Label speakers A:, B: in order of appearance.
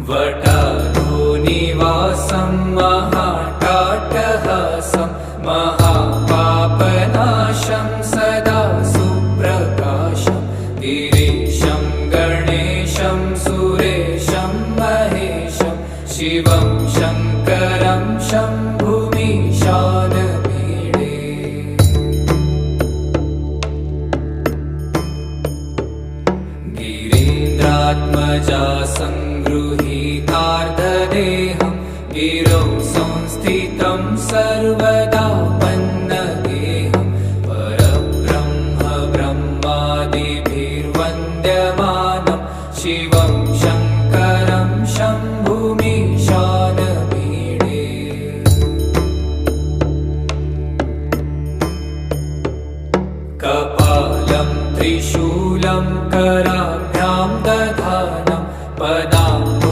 A: वटाधूनिवासं महाटाटहासं महापापनाशं सदा सुप्रकाशं गिरीशं गणेशं सुरेशं महेशं शिवं शङ्करं शम्भुमीशानमीडे गिरीन्द्रात्मजा